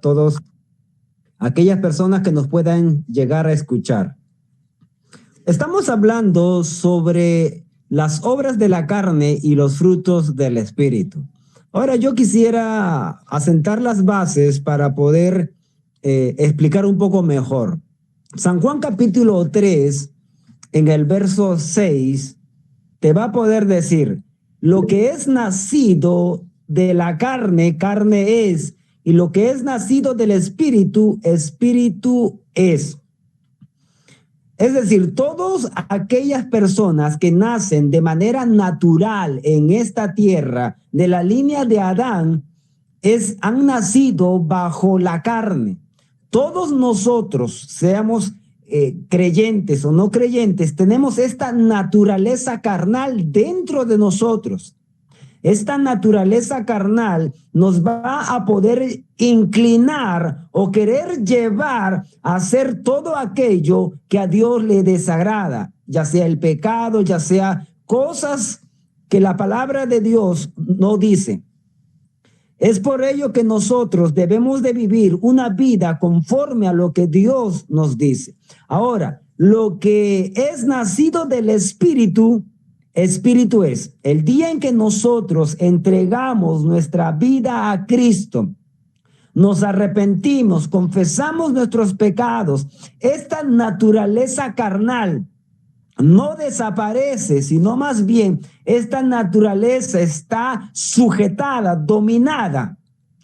todos aquellas personas que nos puedan llegar a escuchar. Estamos hablando sobre las obras de la carne y los frutos del Espíritu. Ahora yo quisiera asentar las bases para poder explicar un poco mejor. San Juan capítulo 3, en el verso 6, te va a poder decir, lo que es nacido de la carne, carne es, y lo que es nacido del Espíritu, Espíritu es. Es decir, todas aquellas personas que nacen de manera natural en esta tierra, de la línea de Adán, han nacido bajo la carne. Todos nosotros, seamos creyentes o no creyentes, tenemos esta naturaleza carnal dentro de nosotros. Esta naturaleza carnal nos va a poder inclinar o querer llevar a hacer todo aquello que a Dios le desagrada, ya sea el pecado, ya sea cosas que la palabra de Dios no dice. Es por ello que nosotros debemos de vivir una vida conforme a lo que Dios nos dice. Ahora, lo que es nacido del Espíritu, Espíritu es. El día en que nosotros entregamos nuestra vida a Cristo, nos arrepentimos, confesamos nuestros pecados, esta naturaleza carnal no desaparece, sino más bien esta naturaleza está sujetada, dominada.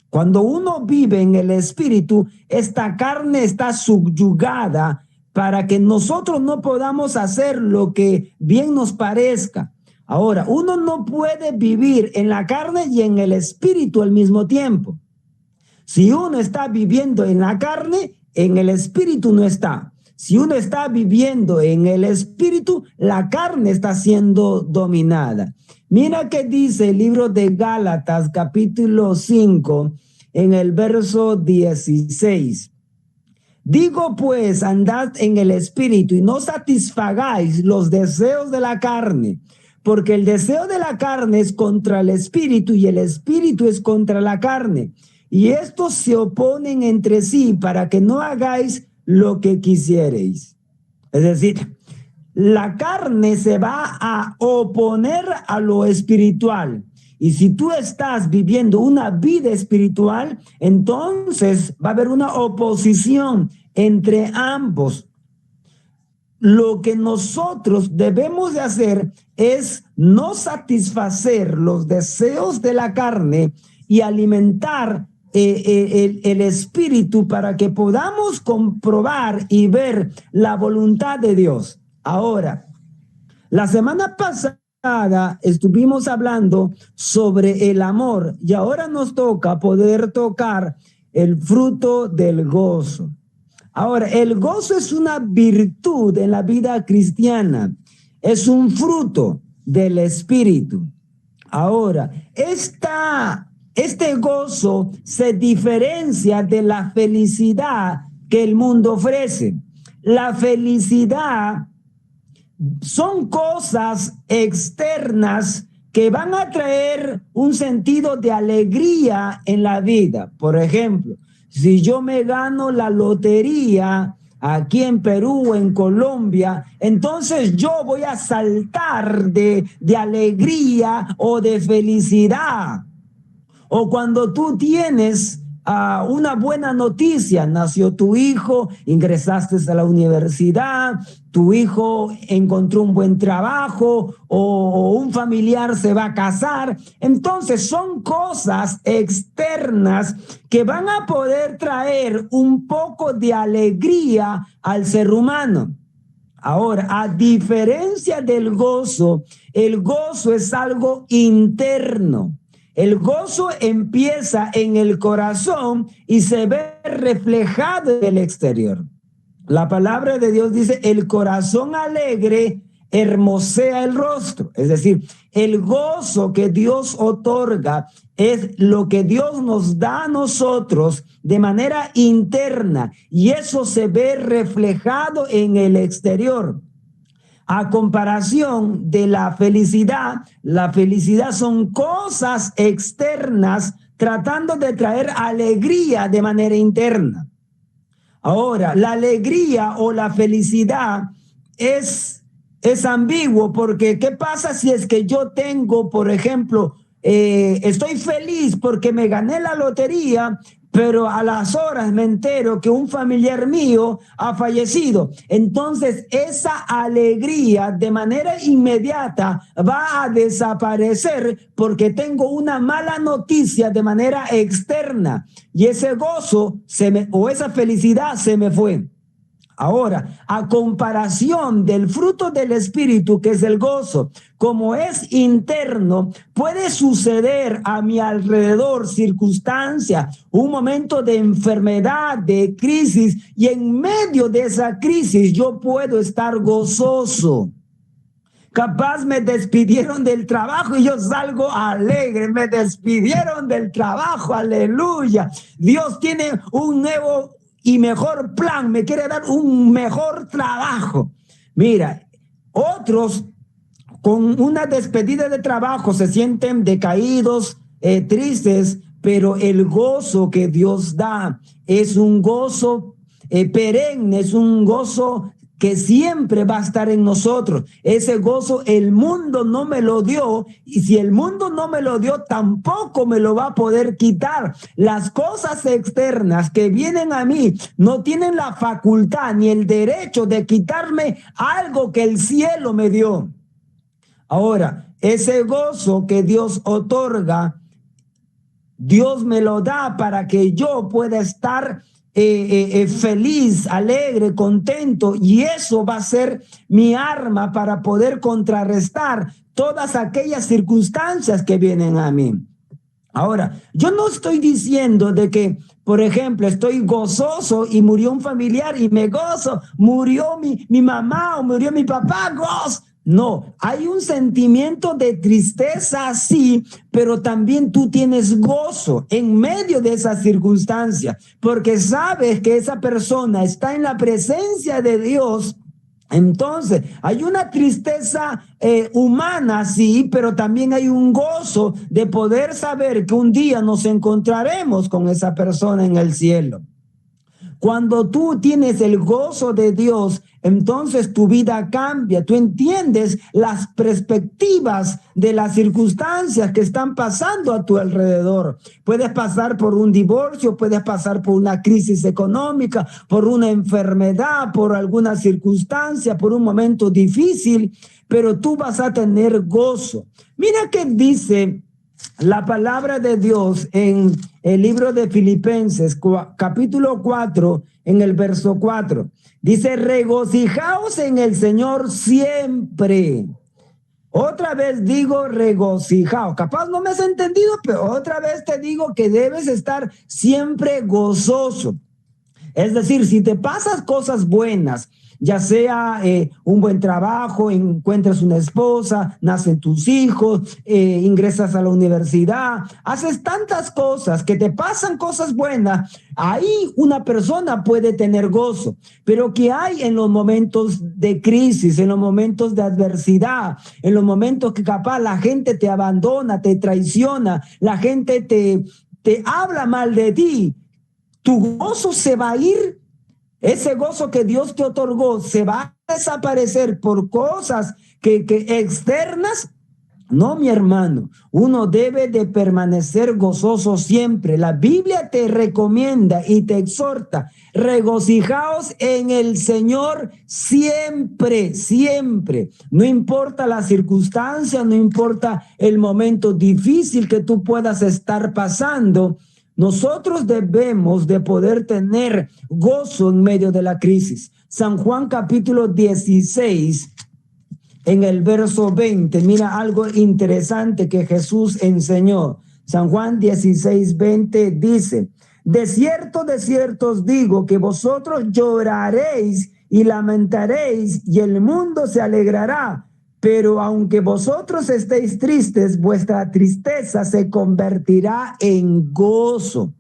Cuando uno vive en el Espíritu, esta carne está subyugada para que nosotros no podamos hacer lo que bien nos parezca. Ahora, uno no puede vivir en la carne y en el Espíritu al mismo tiempo. Si uno está viviendo en la carne, en el Espíritu no está. Si uno está viviendo en el Espíritu, la carne está siendo dominada. Mira qué dice el libro de Gálatas, capítulo 5, en el verso 16. Digo pues, andad en el Espíritu y no satisfagáis los deseos de la carne, porque el deseo de la carne es contra el Espíritu y el Espíritu es contra la carne. Y estos se oponen entre sí para que no hagáis lo que quisierais. Es decir, la carne se va a oponer a lo espiritual. Y si tú estás viviendo una vida espiritual, entonces va a haber una oposición entre ambos. Lo que nosotros debemos de hacer es no satisfacer los deseos de la carne y alimentar el espíritu para que podamos comprobar y ver la voluntad de Dios. Ahora, la semana pasada estuvimos hablando sobre el amor y ahora nos toca poder tocar el fruto del gozo. Ahora, el gozo es una virtud en la vida cristiana, es un fruto del espíritu. Ahora, este gozo se diferencia de la felicidad que el mundo ofrece. La felicidad son cosas externas que van a traer un sentido de alegría en la vida. Por ejemplo, si yo me gano la lotería aquí en Perú, en Colombia, entonces yo voy a saltar de alegría o de felicidad. O cuando tú tienes una buena noticia, nació tu hijo, ingresaste a la universidad, tu hijo encontró un buen trabajo o un familiar se va a casar. Entonces son cosas externas que van a poder traer un poco de alegría al ser humano. Ahora, a diferencia del gozo, el gozo es algo interno. El gozo empieza en el corazón y se ve reflejado en el exterior. La palabra de Dios dice, el corazón alegre hermosea el rostro. Es decir, el gozo que Dios otorga es lo que Dios nos da a nosotros de manera interna y eso se ve reflejado en el exterior. A comparación de la felicidad son cosas externas tratando de traer alegría de manera interna. Ahora, la alegría o la felicidad es ambiguo, porque ¿qué pasa si es que yo tengo, por ejemplo, estoy feliz porque me gané la lotería, pero a las horas me entero que un familiar mío ha fallecido? Entonces esa alegría de manera inmediata va a desaparecer porque tengo una mala noticia de manera externa y ese gozo o esa felicidad se me fue. Ahora, a comparación del fruto del Espíritu, que es el gozo, como es interno, puede suceder a mi alrededor circunstancias, un momento de enfermedad, de crisis, y en medio de esa crisis yo puedo estar gozoso. Capaz me despidieron del trabajo y yo salgo alegre. Me despidieron del trabajo, aleluya. Dios tiene un nuevo y mejor plan, me quiere dar un mejor trabajo. Mira, otros con una despedida de trabajo se sienten decaídos, tristes, pero el gozo que Dios da es un gozo perenne, es un gozo que siempre va a estar en nosotros. Ese gozo el mundo no me lo dio, y si el mundo no me lo dio, tampoco me lo va a poder quitar. Las cosas externas que vienen a mí no tienen la facultad ni el derecho de quitarme algo que el cielo me dio. Ahora, ese gozo que Dios otorga, Dios me lo da para que yo pueda estar feliz, alegre, contento, y eso va a ser mi arma para poder contrarrestar todas aquellas circunstancias que vienen a mí. Ahora, yo no estoy diciendo de que, por ejemplo, estoy gozoso y murió un familiar y me gozo, murió mi mamá o murió mi papá, gozo. No, hay un sentimiento de tristeza, sí, pero también tú tienes gozo en medio de esa circunstancia, porque sabes que esa persona está en la presencia de Dios. Entonces, hay una tristeza humana, sí, pero también hay un gozo de poder saber que un día nos encontraremos con esa persona en el cielo. Cuando tú tienes el gozo de Dios, entonces tu vida cambia. Tú entiendes las perspectivas de las circunstancias que están pasando a tu alrededor. Puedes pasar por un divorcio, puedes pasar por una crisis económica, por una enfermedad, por alguna circunstancia, por un momento difícil, pero tú vas a tener gozo. Mira qué dice la palabra de Dios en el libro de Filipenses, capítulo 4, en el verso 4. Dice, regocijaos en el Señor siempre. Otra vez digo regocijaos. Capaz no me has entendido, pero otra vez te digo que debes estar siempre gozoso. Es decir, si te pasas cosas buenas, ya sea un buen trabajo, encuentras una esposa, nacen tus hijos, ingresas a la universidad, haces tantas cosas que te pasan cosas buenas, ahí una persona puede tener gozo. Pero ¿qué hay en los momentos de crisis, en los momentos de adversidad, en los momentos que capaz la gente te abandona, te traiciona, la gente te habla mal de ti? Tu gozo se va a ir. Ese gozo que Dios te otorgó se va a desaparecer por cosas que externas. No, mi hermano, uno debe de permanecer gozoso siempre. La Biblia te recomienda y te exhorta, regocijaos en el Señor siempre, siempre. No importa la circunstancia, no importa el momento difícil que tú puedas estar pasando. Nosotros debemos de poder tener gozo en medio de la crisis. San Juan capítulo 16, en el verso 20, mira algo interesante que Jesús enseñó. San Juan 16, 20 dice, de cierto os digo que vosotros lloraréis y lamentaréis y el mundo se alegrará. Pero aunque vosotros estéis tristes, vuestra tristeza se convertirá en gozo.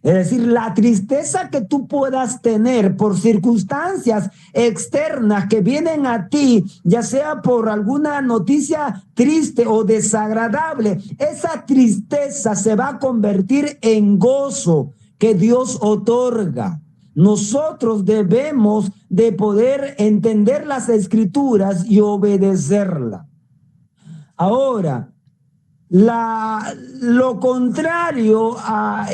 Es decir, la tristeza que tú puedas tener por circunstancias externas que vienen a ti, ya sea por alguna noticia triste o desagradable, esa tristeza se va a convertir en gozo que Dios otorga. Nosotros debemos de poder entender las escrituras y obedecerlas. Ahora, lo contrario a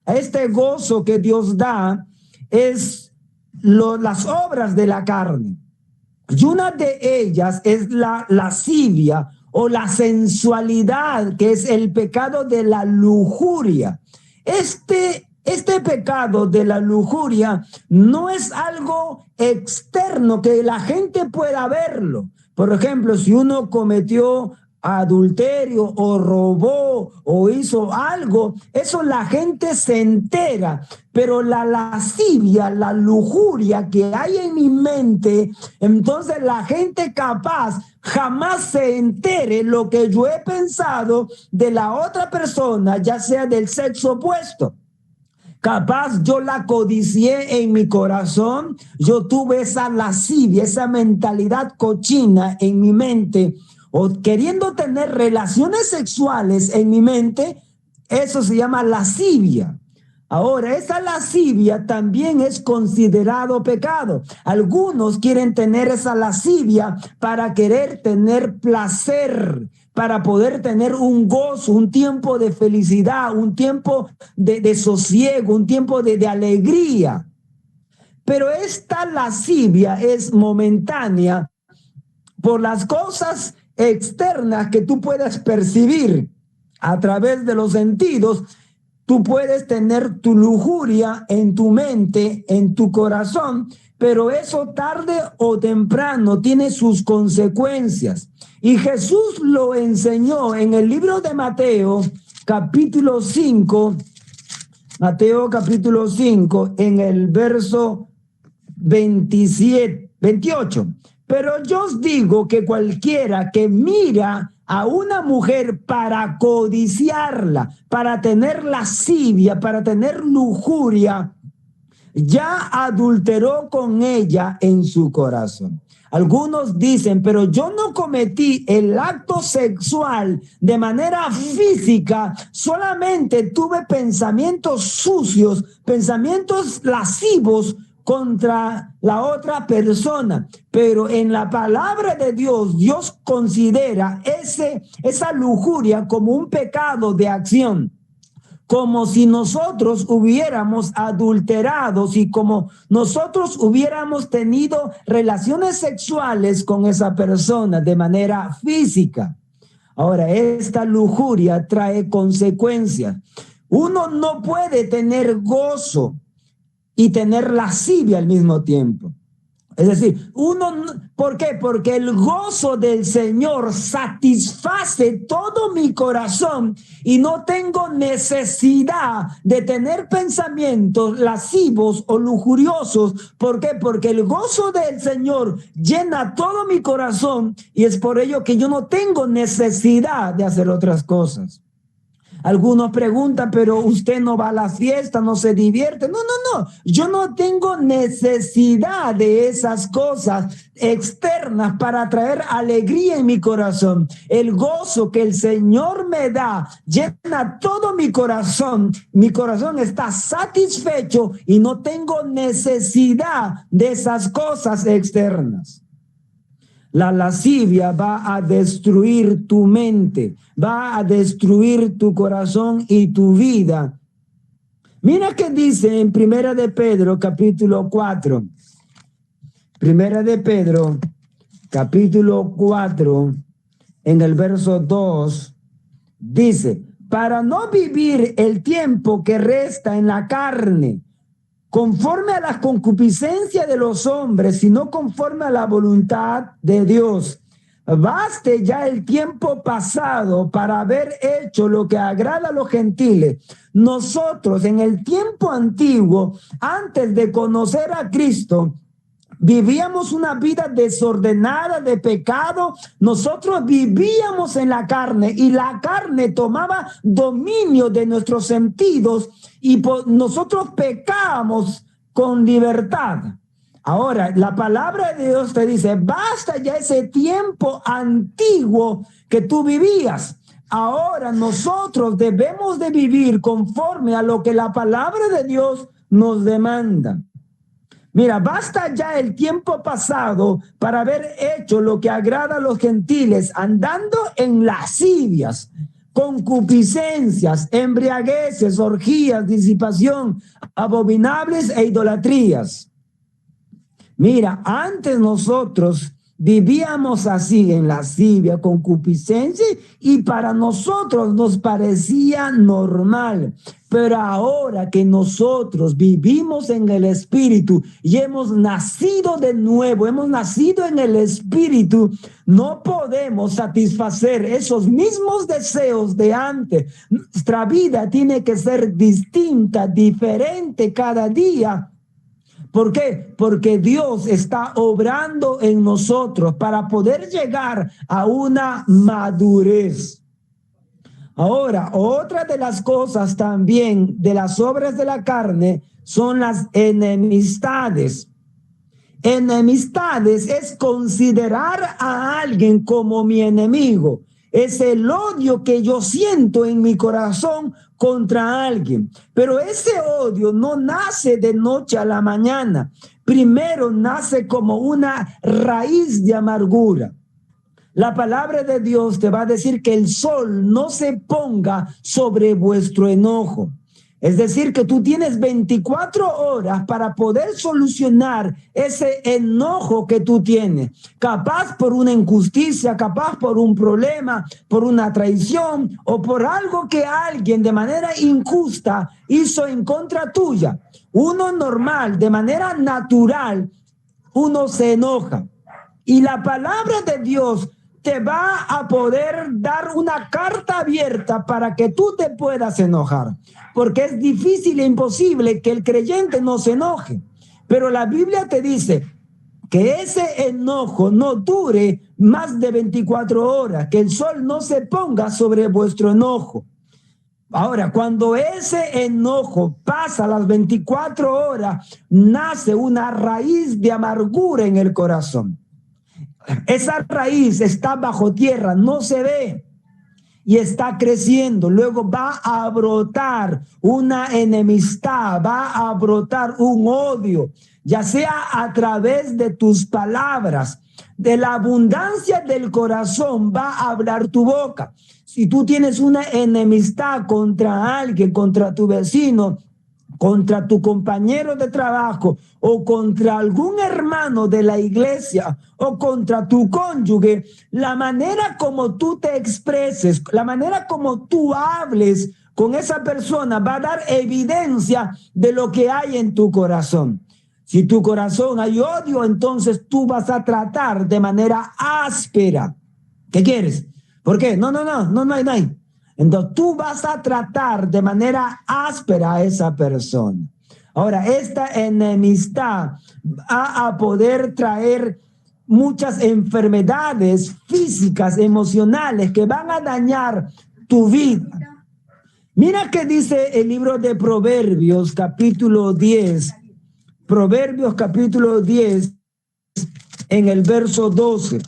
este gozo que Dios da es las obras de la carne. Y una de ellas es la lascivia o la sensualidad, que es el pecado de la lujuria. Este pecado de la lujuria no es algo externo que la gente pueda verlo. Por ejemplo, si uno cometió adulterio o robó o hizo algo, eso la gente se entera, pero la lascivia, la lujuria que hay en mi mente, entonces la gente capaz jamás se entere lo que yo he pensado de la otra persona, ya sea del sexo opuesto. Capaz yo la codicié en mi corazón, yo tuve esa lascivia, esa mentalidad cochina en mi mente, o queriendo tener relaciones sexuales en mi mente, eso se llama lascivia. Ahora, esa lascivia también es considerado pecado. Algunos quieren tener esa lascivia para querer tener placer, para poder tener un gozo, un tiempo de felicidad, un tiempo de sosiego, un tiempo de alegría. Pero esta lascivia es momentánea por las cosas externas que tú puedes percibir a través de los sentidos. Tú puedes tener tu lujuria en tu mente, en tu corazón, pero eso tarde o temprano tiene sus consecuencias. Y Jesús lo enseñó en el libro de Mateo, capítulo 5, Mateo capítulo 5, en el verso 28. Pero yo os digo que cualquiera que mira a una mujer para codiciarla, para tener lascivia, para tener lujuria, ya adulteró con ella en su corazón. Algunos dicen, pero yo no cometí el acto sexual de manera física, solamente tuve pensamientos sucios, pensamientos lascivos contra la otra persona. Pero en la palabra de Dios, Dios considera esa lujuria como un pecado de acción, como si nosotros hubiéramos adulterado y como nosotros hubiéramos tenido relaciones sexuales con esa persona de manera física. Ahora, esta lujuria trae consecuencias. Uno no puede tener gozo y tener lascivia al mismo tiempo. Es decir, ¿por qué? Porque el gozo del Señor satisface todo mi corazón y no tengo necesidad de tener pensamientos lascivos o lujuriosos. ¿Por qué? Porque el gozo del Señor llena todo mi corazón y es por ello que yo no tengo necesidad de hacer otras cosas. Algunos preguntan, pero usted no va a la fiesta, no se divierte. No. Yo no tengo necesidad de esas cosas externas para traer alegría en mi corazón. El gozo que el Señor me da llena todo mi corazón. Mi corazón está satisfecho y no tengo necesidad de esas cosas externas. La lascivia va a destruir tu mente, va a destruir tu corazón y tu vida. Mira qué dice en Primera de Pedro, capítulo 4. Primera de Pedro, capítulo 4, en el verso 2, dice, para no vivir el tiempo que resta en la carne, conforme a la concupiscencia de los hombres, sino conforme a la voluntad de Dios. Baste ya el tiempo pasado para haber hecho lo que agrada a los gentiles. Nosotros en el tiempo antiguo, antes de conocer a Cristo, vivíamos una vida desordenada de pecado. Nosotros vivíamos en la carne y la carne tomaba dominio de nuestros sentidos y nosotros pecábamos con libertad. Ahora, la palabra de Dios te dice, basta ya ese tiempo antiguo que tú vivías. Ahora nosotros debemos de vivir conforme a lo que la palabra de Dios nos demanda. Mira, basta ya el tiempo pasado para haber hecho lo que agrada a los gentiles, andando en lascivias, concupiscencias, embriagueces, orgías, disipación, abominables e idolatrías. Mira, antes nosotros vivíamos así en lascivia, concupiscencia, y para nosotros nos parecía normal. Pero ahora que nosotros vivimos en el Espíritu y hemos nacido de nuevo, hemos nacido en el Espíritu, no podemos satisfacer esos mismos deseos de antes. Nuestra vida tiene que ser distinta, diferente cada día. ¿Por qué? Porque Dios está obrando en nosotros para poder llegar a una madurez. Ahora, otra de las cosas también de las obras de la carne son las enemistades. Enemistades es considerar a alguien como mi enemigo. Es el odio que yo siento en mi corazón contra alguien. Pero ese odio no nace de noche a la mañana. Primero nace como una raíz de amargura. La palabra de Dios te va a decir que el sol no se ponga sobre vuestro enojo. Es decir, que tú tienes 24 horas para poder solucionar ese enojo que tú tienes. Capaz por una injusticia, capaz por un problema, por una traición o por algo que alguien de manera injusta hizo en contra tuya. Uno normal, de manera natural, uno se enoja. Y la palabra de Dios te va a poder dar una carta abierta para que tú te puedas enojar, porque es difícil e imposible que el creyente no se enoje. Pero la Biblia te dice que ese enojo no dure más de 24 horas, que el sol no se ponga sobre vuestro enojo. Ahora, cuando ese enojo pasa las 24 horas, nace una raíz de amargura en el corazón. Esa raíz está bajo tierra, no se ve y está creciendo. Luego va a brotar una enemistad, va a brotar un odio, ya sea a través de tus palabras. De la abundancia del corazón va a hablar tu boca. Si tú tienes una enemistad contra alguien, contra tu vecino, contra tu compañero de trabajo o contra algún hermano de la iglesia o contra tu cónyuge, la manera como tú te expreses, la manera como tú hables con esa persona va a dar evidencia de lo que hay en tu corazón. Si tu corazón hay odio, entonces tú vas a tratar de manera áspera. ¿Qué quieres? ¿Por qué? No hay. Entonces tú vas a tratar de manera áspera a esa persona. Ahora, esta enemistad va a poder traer muchas enfermedades físicas, emocionales, que van a dañar tu vida. Mira qué dice el libro de Proverbios, capítulo 10. Proverbios, capítulo 10, en el verso 12.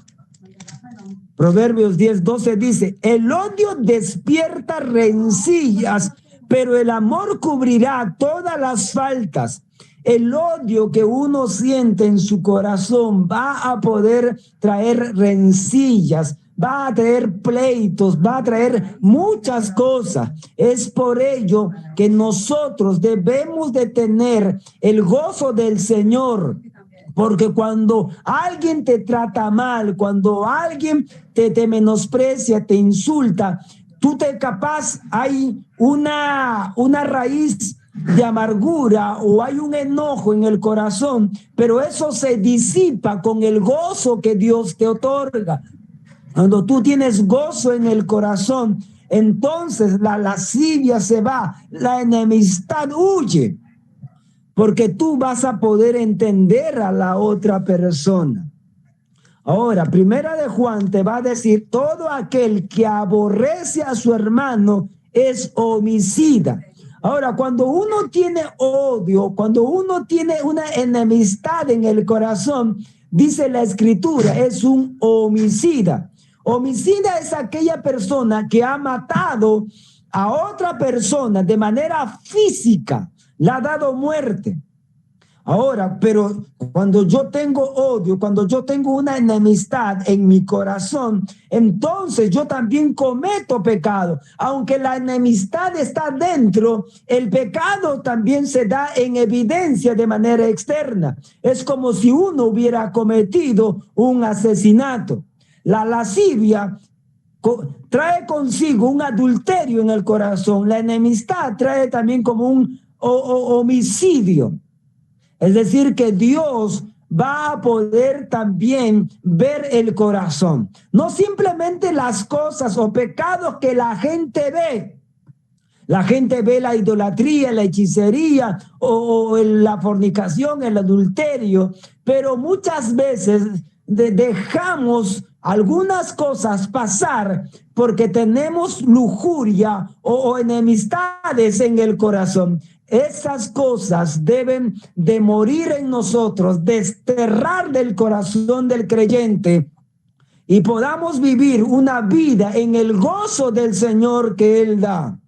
Proverbios 10:12 dice, el odio despierta rencillas, pero el amor cubrirá todas las faltas. El odio que uno siente en su corazón va a poder traer rencillas, va a traer pleitos, va a traer muchas cosas. Es por ello que nosotros debemos de tener el gozo del Señor. Porque cuando alguien te trata mal, cuando alguien te menosprecia, te insulta, tú te capaz, hay una raíz de amargura o hay un enojo en el corazón, pero eso se disipa con el gozo que Dios te otorga. Cuando tú tienes gozo en el corazón, entonces la lascivia se va, la enemistad huye. porque tú vas a poder entender a la otra persona. Ahora, Primera de Juan te va a decir, todo aquel que aborrece a su hermano es homicida. Ahora, cuando uno tiene odio, cuando uno tiene una enemistad en el corazón, dice la Escritura, es un homicida. Homicida es aquella persona que ha matado a otra persona de manera física, le ha dado muerte. Ahora, pero cuando yo tengo odio, cuando yo tengo una enemistad en mi corazón, entonces yo también cometo pecado. Aunque la enemistad está dentro, el pecado también se da en evidencia de manera externa. Es como si uno hubiera cometido un asesinato. La lascivia trae consigo un adulterio en el corazón. La enemistad trae también como un homicidio. Es decir, que Dios va a poder también ver el corazón. No simplemente las cosas o pecados que la gente ve. La gente ve la idolatría, la hechicería o la fornicación, el adulterio, pero muchas veces dejamos algunas cosas pasar porque tenemos lujuria o enemistades en el corazón. Esas cosas deben de morir en nosotros, desterrar del corazón del creyente y podamos vivir una vida en el gozo del Señor que Él da.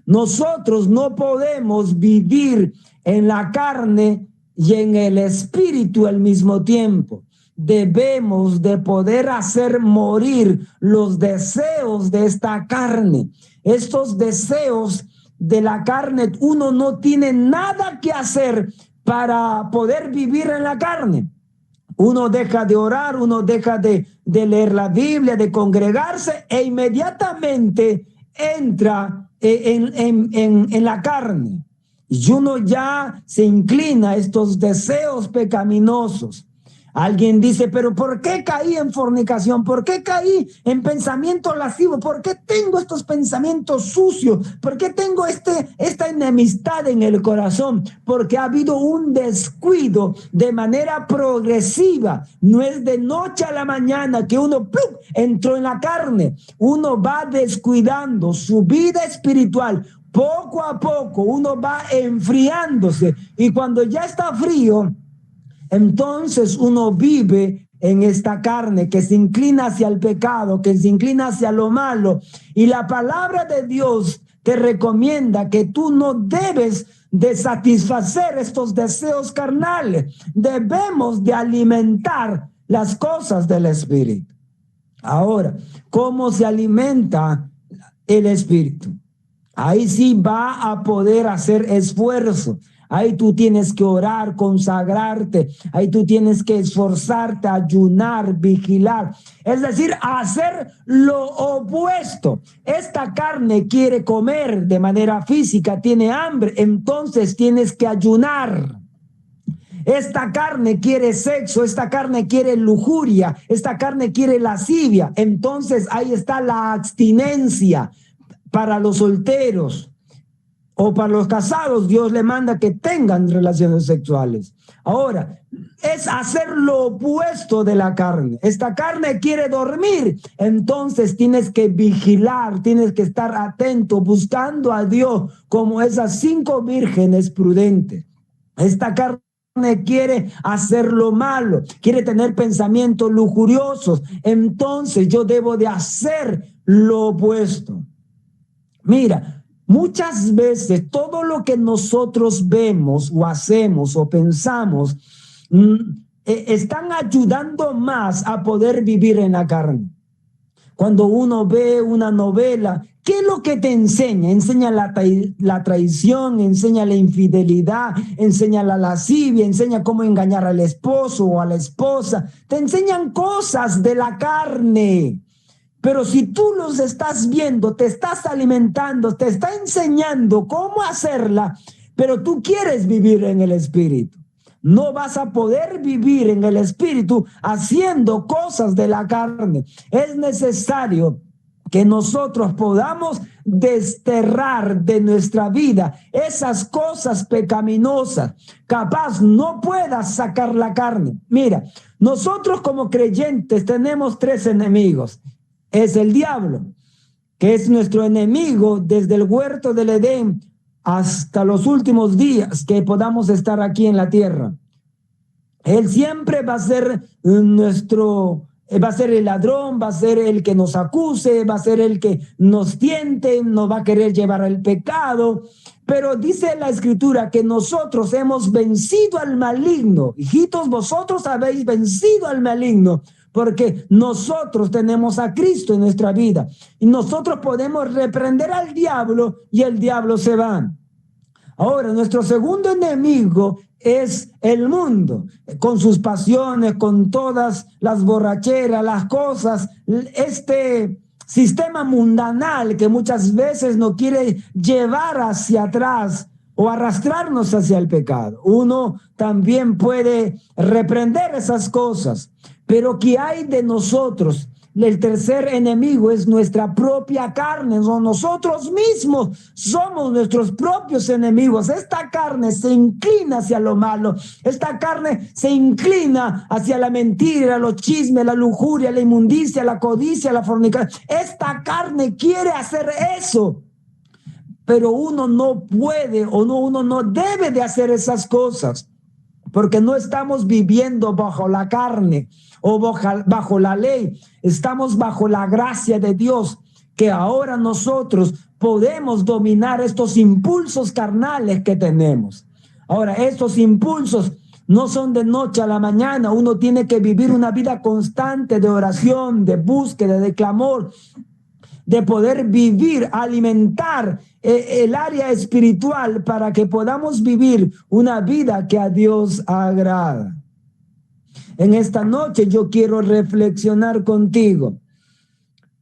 Nosotros no podemos vivir en la carne y en el espíritu al mismo tiempo. Debemos de poder hacer morir los deseos de esta carne. Estos deseos de la carne, uno no tiene nada que hacer para poder vivir en la carne. Uno deja de orar, uno deja de leer la Biblia, de congregarse e inmediatamente entra en la carne. Y uno ya se inclina a estos deseos pecaminosos. Alguien dice, pero ¿por qué caí en fornicación? ¿Por qué caí en pensamiento lascivo? ¿Por qué tengo estos pensamientos sucios? ¿Por qué tengo esta enemistad en el corazón? Porque ha habido un descuido de manera progresiva. No es de noche a la mañana que uno ¡plum!, entró en la carne. Uno va descuidando su vida espiritual. Poco a poco uno va enfriándose y cuando ya está frío, entonces uno vive en esta carne que se inclina hacia el pecado, que se inclina hacia lo malo. Y la palabra de Dios te recomienda que tú no debes de satisfacer estos deseos carnales. Debemos de alimentar las cosas del Espíritu. Ahora, ¿cómo se alimenta el Espíritu? Ahí sí va a poder hacer esfuerzo. Ahí tú tienes que orar, consagrarte. Ahí tú tienes que esforzarte, ayunar, vigilar. Es decir, hacer lo opuesto. Esta carne quiere comer de manera física, tiene hambre, entonces tienes que ayunar. Esta carne quiere sexo, esta carne quiere lujuria, esta carne quiere lascivia. Entonces ahí está la abstinencia para los solteros. O para los casados, Dios le manda que tengan relaciones sexuales. Ahora, es hacer lo opuesto de la carne. Esta carne quiere dormir, entonces tienes que vigilar, tienes que estar atento, buscando a Dios como esas 5 vírgenes prudentes. Esta carne quiere hacer lo malo, quiere tener pensamientos lujuriosos, entonces yo debo de hacer lo opuesto. Mira, muchas veces todo lo que nosotros vemos o hacemos o pensamos están ayudando más a poder vivir en la carne. Cuando uno ve una novela, ¿qué es lo que te enseña? Enseña la traición, enseña la infidelidad, enseña la lascivia, enseña cómo engañar al esposo o a la esposa. Te enseñan cosas de la carne. Pero si tú los estás viendo, te estás alimentando, te está enseñando cómo hacerla, pero tú quieres vivir en el Espíritu. No vas a poder vivir en el Espíritu haciendo cosas de la carne. Es necesario que nosotros podamos desterrar de nuestra vida esas cosas pecaminosas. Capaz no puedas sacar la carne. Mira, nosotros como creyentes tenemos 3 enemigos. Es el diablo, que es nuestro enemigo desde el huerto del Edén hasta los últimos días que podamos estar aquí en la tierra. Él siempre va a ser va a ser el ladrón, va a ser el que nos acuse, va a ser el que nos tiente, nos va a querer llevar al pecado. Pero dice la Escritura que nosotros hemos vencido al maligno. Hijitos, vosotros habéis vencido al maligno, porque nosotros tenemos a Cristo en nuestra vida. Y nosotros podemos reprender al diablo y el diablo se va. Ahora, nuestro segundo enemigo es el mundo, con sus pasiones, con todas las borracheras, las cosas, este sistema mundanal que muchas veces nos quiere llevar hacia atrás o arrastrarnos hacia el pecado. Uno también puede reprender esas cosas, pero ¿qué hay de nosotros? El tercer enemigo es nuestra propia carne. Nosotros mismos somos nuestros propios enemigos. Esta carne se inclina hacia lo malo. Esta carne se inclina hacia la mentira, los chismes, la lujuria, la inmundicia, la codicia, la fornicación. Esta carne quiere hacer eso. Pero uno no puede uno no debe de hacer esas cosas, porque no estamos viviendo bajo la carne o bajo la ley. Estamos bajo la gracia de Dios, que ahora nosotros podemos dominar estos impulsos carnales que tenemos. Ahora, estos impulsos no son de noche a la mañana. Uno tiene que vivir una vida constante de oración, de búsqueda, de clamor, de poder vivir, alimentar el área espiritual para que podamos vivir una vida que a Dios agrada. En esta noche yo quiero reflexionar contigo.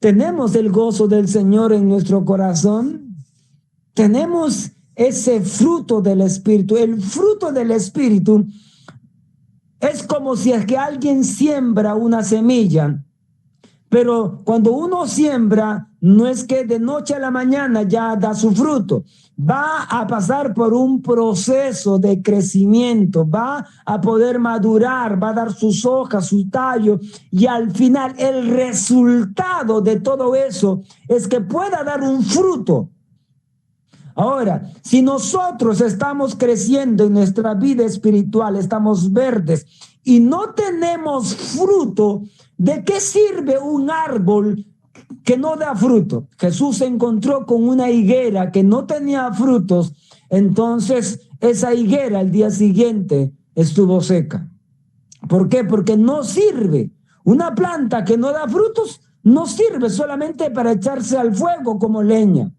¿Tenemos el gozo del Señor en nuestro corazón? ¿Tenemos ese fruto del Espíritu? El fruto del Espíritu es como si es que alguien siembra una semilla. Pero cuando uno siembra, no es que de noche a la mañana ya da su fruto. Va a pasar por un proceso de crecimiento, va a poder madurar, va a dar sus hojas, su tallo, y al final el resultado de todo eso es que pueda dar un fruto. Ahora, si nosotros estamos creciendo en nuestra vida espiritual, estamos verdes y no tenemos fruto, ¿de qué sirve un árbol que no da fruto? Jesús se encontró con una higuera que no tenía frutos, entonces esa higuera al día siguiente estuvo seca. ¿Por qué? Porque no sirve. Una planta que no da frutos no sirve solamente para echarse al fuego como leña.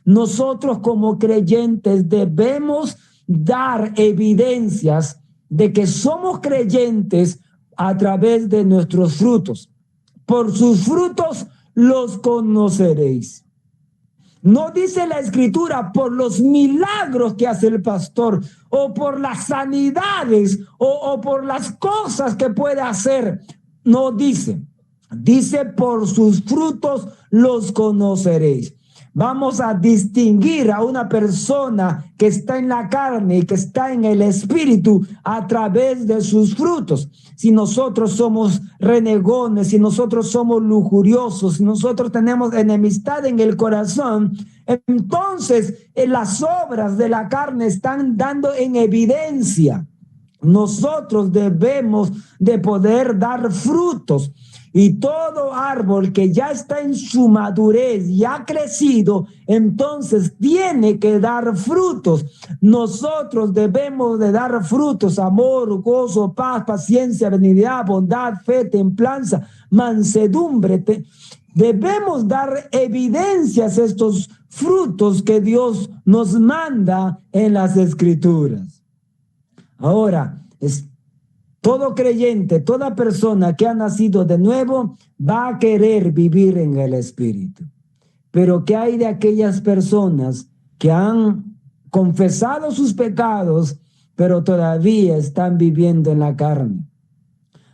Nosotros como creyentes debemos dar evidencias de que somos creyentes a través de nuestros frutos. Por sus frutos los conoceréis. No dice la Escritura por los milagros que hace el pastor o por las sanidades o por las cosas que puede hacer. No dice. Dice por sus frutos los conoceréis. Vamos a distinguir a una persona que está en la carne y que está en el espíritu a través de sus frutos. Si nosotros somos renegones, si nosotros somos lujuriosos, si nosotros tenemos enemistad en el corazón, entonces las obras de la carne están dando en evidencia. Nosotros debemos de poder dar frutos. Y todo árbol que ya está en su madurez y ha crecido, entonces tiene que dar frutos. Nosotros debemos de dar frutos: amor, gozo, paz, paciencia, benignidad, bondad, fe, templanza, mansedumbre. Debemos dar evidencias a estos frutos que Dios nos manda en las Escrituras. Ahora, todo creyente, toda persona que ha nacido de nuevo va a querer vivir en el Espíritu. Pero ¿qué hay de aquellas personas que han confesado sus pecados, pero todavía están viviendo en la carne?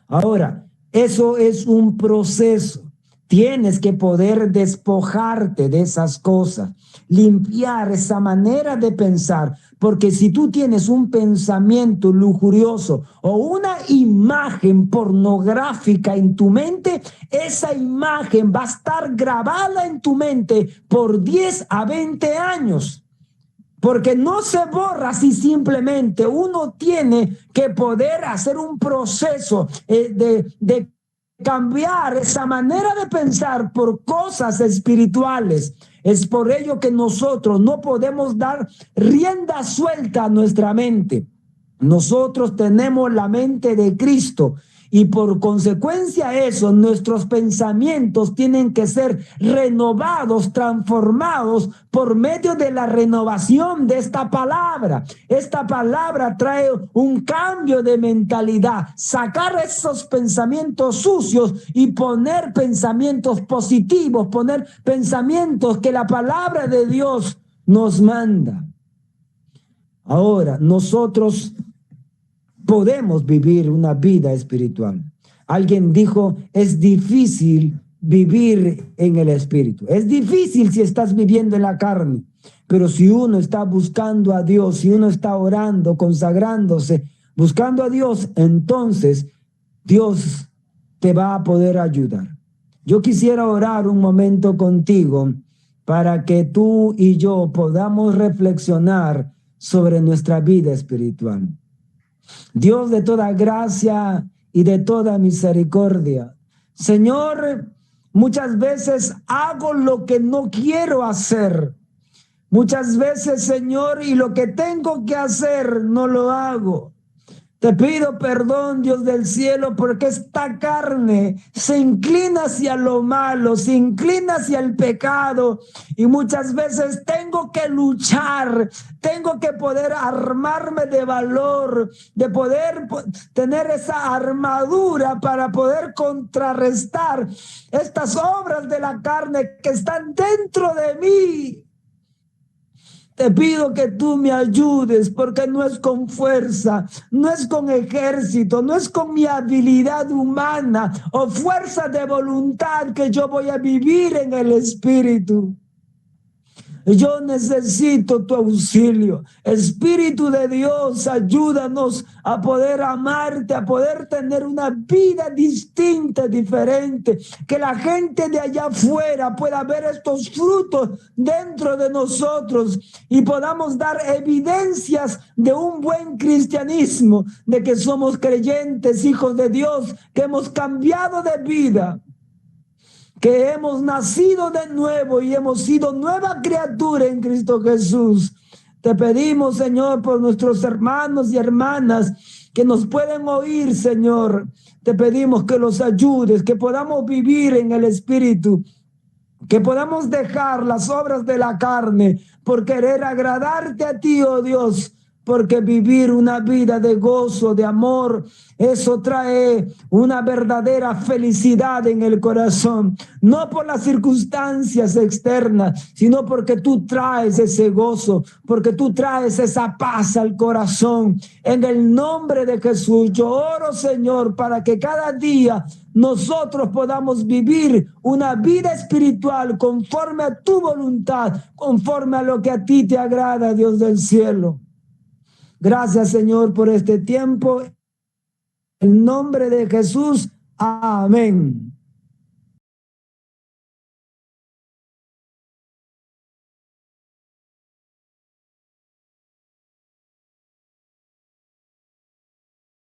Ahora, eso es un proceso. Tienes que poder despojarte de esas cosas, limpiar esa manera de pensar, porque si tú tienes un pensamiento lujurioso o una imagen pornográfica en tu mente, esa imagen va a estar grabada en tu mente por 10 a 20 años. Porque no se borra así simplemente. Uno tiene que poder hacer un proceso de cambiar esa manera de pensar por cosas espirituales. Es por ello que nosotros no podemos dar rienda suelta a nuestra mente. Nosotros tenemos la mente de Cristo y por consecuencia eso, nuestros pensamientos tienen que ser renovados, transformados por medio de la renovación de esta palabra. Esta palabra trae un cambio de mentalidad, sacar esos pensamientos sucios y poner pensamientos positivos, poner pensamientos que la palabra de Dios nos manda. Ahora, nosotros podemos vivir una vida espiritual. Alguien dijo, es difícil vivir en el espíritu. Es difícil si estás viviendo en la carne, pero si uno está buscando a Dios, si uno está orando, consagrándose, buscando a Dios, entonces Dios te va a poder ayudar. Yo quisiera orar un momento contigo para que tú y yo podamos reflexionar sobre nuestra vida espiritual. Dios de toda gracia y de toda misericordia, Señor, muchas veces hago lo que no quiero hacer. Muchas veces, Señor, y lo que tengo que hacer no lo hago. Te pido perdón, Dios del cielo, porque esta carne se inclina hacia lo malo, se inclina hacia el pecado y muchas veces tengo que luchar, tengo que poder armarme de valor, de poder tener esa armadura para poder contrarrestar estas obras de la carne que están dentro de mí. Te pido que tú me ayudes porque no es con fuerza, no es con ejército, no es con mi habilidad humana o fuerza de voluntad que yo voy a vivir en el Espíritu. Yo necesito tu auxilio. Espíritu de Dios, ayúdanos a poder amarte, a poder tener una vida distinta, diferente. Que la gente de allá afuera pueda ver estos frutos dentro de nosotros y podamos dar evidencias de un buen cristianismo, de que somos creyentes, hijos de Dios, que hemos cambiado de vida, que hemos nacido de nuevo y hemos sido nueva criatura en Cristo Jesús. Te pedimos, Señor, por nuestros hermanos y hermanas que nos pueden oír, Señor. Te pedimos que los ayudes, que podamos vivir en el Espíritu, que podamos dejar las obras de la carne por querer agradarte a ti, oh Dios. Porque vivir una vida de gozo, de amor, eso trae una verdadera felicidad en el corazón. No por las circunstancias externas, sino porque tú traes ese gozo, porque tú traes esa paz al corazón. En el nombre de Jesús, yo oro, Señor, para que cada día nosotros podamos vivir una vida espiritual conforme a tu voluntad, conforme a lo que a ti te agrada, Dios del cielo. Gracias, Señor, por este tiempo. En nombre de Jesús, amén.